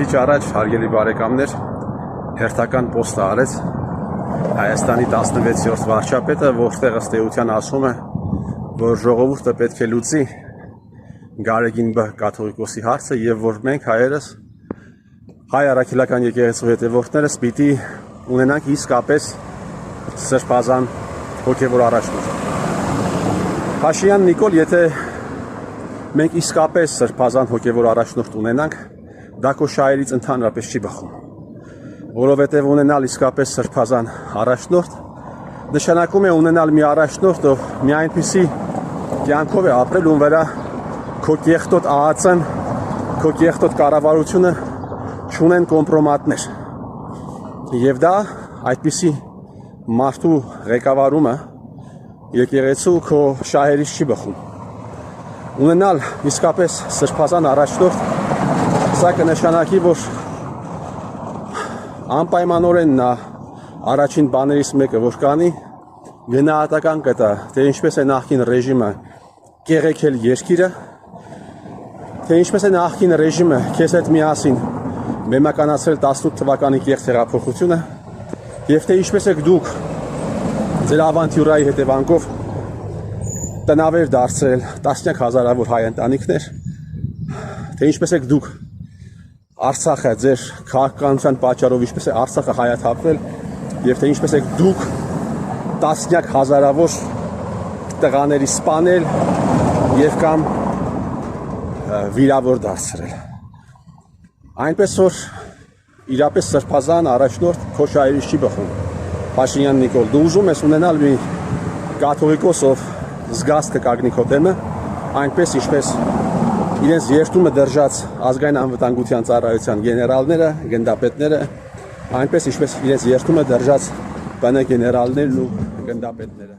Քիչ առաջ հարգելի բարեկամներ հերթական պոստը արեց Հայաստանի 16-րդ վարչապետը, որտեղ ըստ էության ասում է, որ ժողովուրդը պետք է լուծի Գարեգին Բ կաթողիկոսի հարցը եւ որ մենք հայերս հայ առաքելական եկեղեցու հետևորդներս պիտի ունենանք իսկապես սրբազան հոգևոր առաջնորդ։ Փաշինյան Նիկոլ, եթե մենք իսկապես սրբազան հոգևոր առաջնորդ ունենանք, դա քո շահերից ընդհանրապես չի բխում, որովհետև ունենալ իսկապես սրբազան առաջնորդ նշանակում է ունենալ մի առաջնորդ, ով մի այնպիսի կյանքով է ապրել, ում վրա քո կեղտոտ ԱԱՑ-ն, քո կեղտոտ կառավարությունը չունեն կոմպրոմատներ, եւ դա այդպիսի մարդու ղեկավարումը եկեղեցու քո շահերից չի բխում։ Ունենալ իսկապես սրբազան առաջնորդ, սա կնշանակի, որ անպայմանորեն նա առաջին բաներից մեկը, որ կանի, գնահատական կտա, թե ինչպես է նախկին ռեժիմը կեղեքել երկիրը, թե ինչպես է նախկին ռեժիմը քեզ հետ միասին մեմականացրել 18 թվականի կեղծ հեղափոխությունը, եւ թե ինչպես եք դուք ձեր ավանտյուրայի հետևանքով տնավեր դարձրել տասնյակ հազարավոր հայ ընտանիքներ, թե ինչպես եք դուք Արցախը ձեր քաղաքականության պատճառով ինչպես է Արցախը հայաթափվել եւ թե ինչպես եք դուք տասնյակ հազարավոր տղաների սպանել եւ կամ վիրավոր դարձրել։ Այնպես որ իրապես սրբազան առաջնորդ քո շահերից չի բխում։ Փաշինյան Նիկոլ, դու ուզում ես ունենալ մի կաթողիկոս, ով զգաստը կագնի քո դեմը, այնպես ինչպես իրենց երթումը դրժած ազգային անվտանգության ծառայության գեներալները, գնդապետները, այնպես ինչպես իրենց երթումը դրժած ԲՆ գեներալներն ու գնդապետները։